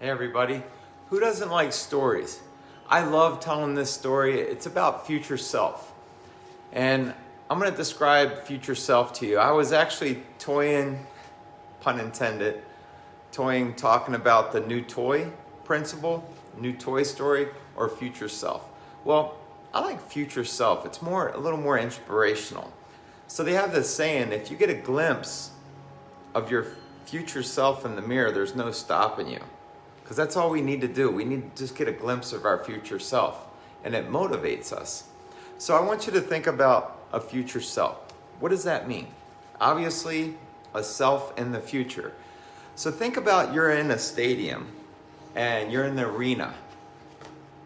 Hey everybody, who doesn't like stories? I love telling this story. It's about future self. And I'm going to describe future self to you. I was actually toying, pun intended, talking about the new toy principle, new toy story, or future self. Well, I like future self. It's a little more inspirational. So they have this saying, if you get a glimpse of your future self in the mirror, there's no stopping you. Because that's all we need to do. We need to just get a glimpse of our future self, and it motivates us. So I want you to think about a future self. What does that mean? Obviously, a self in the future. So think about you're in a stadium, and you're in the arena,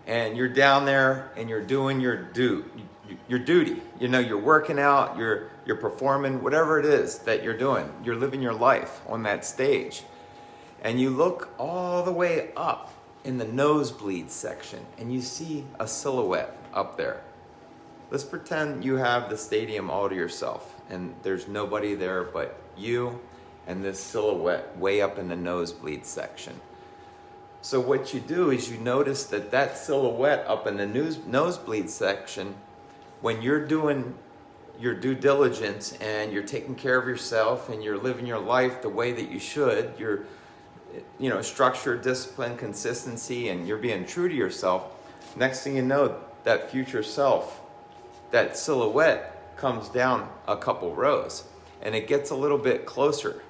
and you're down there, and you're doing your duty. You know, you're working out, you're performing, whatever it is that you're doing. You're living your life on that stage. And you look all the way up in the nosebleed section and you see a silhouette up there. Let's pretend you have the stadium all to yourself and there's nobody there but you and this silhouette way up in the nosebleed section. So what you do is you notice that silhouette up in the nosebleed section, when you're doing your due diligence and you're taking care of yourself and you're living your life the way that you should, you're structure, discipline, consistency, and you're being true to yourself, next thing you know, that future self, that silhouette comes down a couple rows and it gets a little bit closer.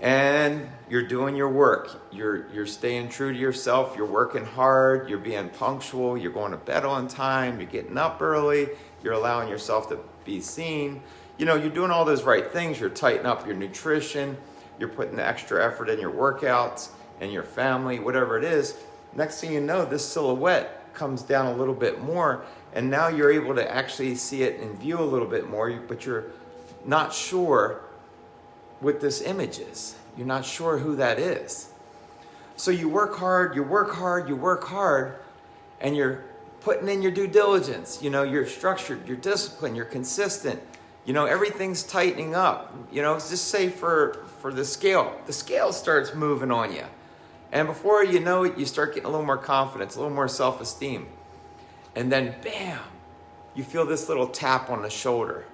And you're doing your work. You're staying true to yourself. You're working hard. You're being punctual. You're going to bed on time. You're getting up early. You're allowing yourself to be seen. You're doing all those right things. You're tightening up your nutrition. You're putting the extra effort in your workouts and your family, whatever it is. Next thing you know, this silhouette comes down a little bit more, and now you're able to actually see it in view a little bit more, but you're not sure what this image is. You're not sure who that is. So you work hard, and you're putting in your due diligence. You're structured, you're disciplined, you're consistent. Everything's tightening up. Just say for the scale starts moving on you. And before you know it, you start getting a little more confidence, a little more self-esteem. And then, bam, you feel this little tap on the shoulder.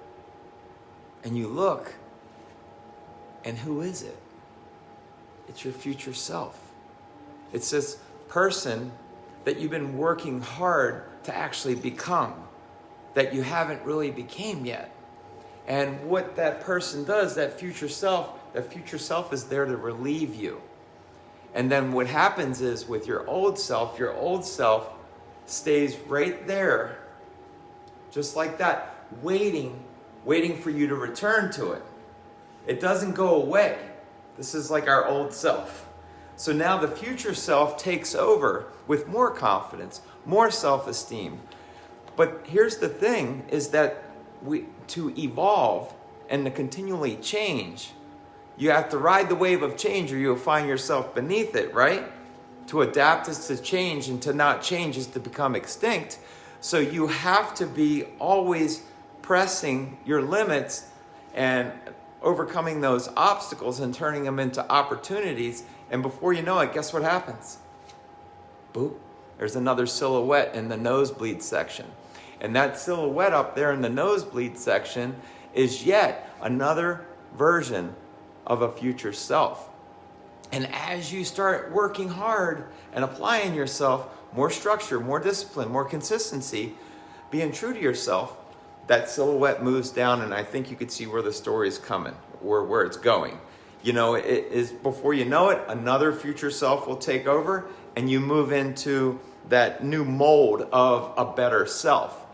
And you look, and who is it? It's your future self. It's this person that you've been working hard to actually become, that you haven't really became yet. And what that person does, that future self is there to relieve you. And then what happens is with your old self stays right there, just like that, waiting for you to return to it. It doesn't go away. This is like our old self. So now the future self takes over with more confidence, more self-esteem. But here's the thing, is that to evolve and to continually change, you have to ride the wave of change or you'll find yourself beneath it, right? To adapt is to change, and to not change is to become extinct. So you have to be always pressing your limits and overcoming those obstacles and turning them into opportunities. And before you know it, guess what happens? Boop, there's another silhouette in the nosebleed section. And that silhouette up there in the nosebleed section is yet another version of a future self. And as you start working hard and applying yourself, more structure, more discipline, more consistency, being true to yourself, that silhouette moves down, and I think you could see where the story is coming, or where it's going. It is, before you know it, another future self will take over, and you move into that new mold of a better self.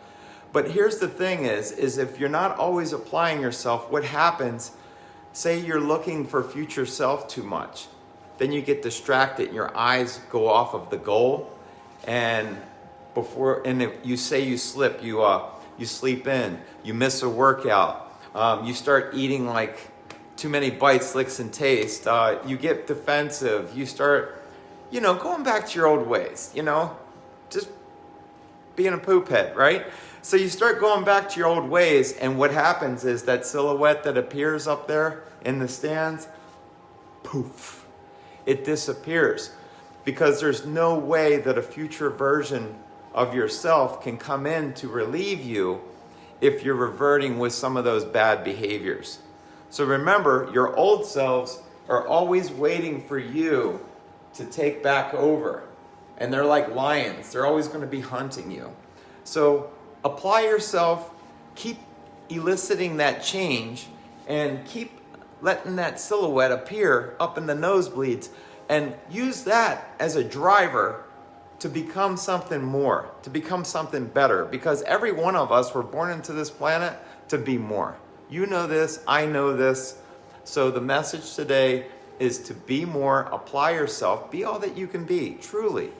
But here's the thing is if you're not always applying yourself, what happens, say you're looking for future self too much, then you get distracted and your eyes go off of the goal, and if you say you slip, you sleep in, you miss a workout, you start eating like too many bites, licks, and taste, you get defensive, you start, going back to your old ways, just being a poop head, right? So you start going back to your old ways, and what happens is that silhouette that appears up there in the stands, poof, it disappears. because there's no way that a future version of yourself can come in to relieve you if you're reverting with some of those bad behaviors. So remember, your old selves are always waiting for you to take back over. And they're like lions. They're always going to be hunting you. So apply yourself, keep eliciting that change, and keep letting that silhouette appear up in the nosebleeds, and use that as a driver to become something more, to become something better. Because every one of us were born into this planet to be more. You know this, I know this. So the message today is to be more, apply yourself, be all that you can be, truly.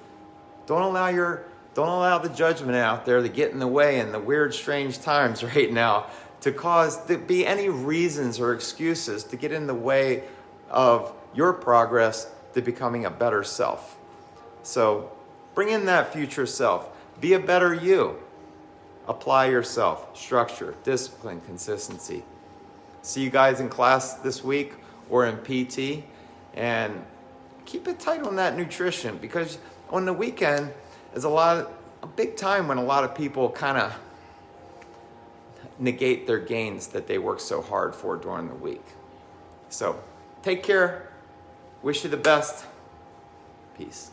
Don't allow the judgment out there to get in the way in the weird, strange times right now to cause there be any reasons or excuses to get in the way of your progress to becoming a better self. So bring in that future self. Be a better you. Apply yourself. Structure, discipline, consistency. See you guys in class this week or in PT. And keep it tight on that nutrition, because on the weekend is a big time when a lot of people kind of negate their gains that they work so hard for during the week. So take care. Wish you the best. Peace.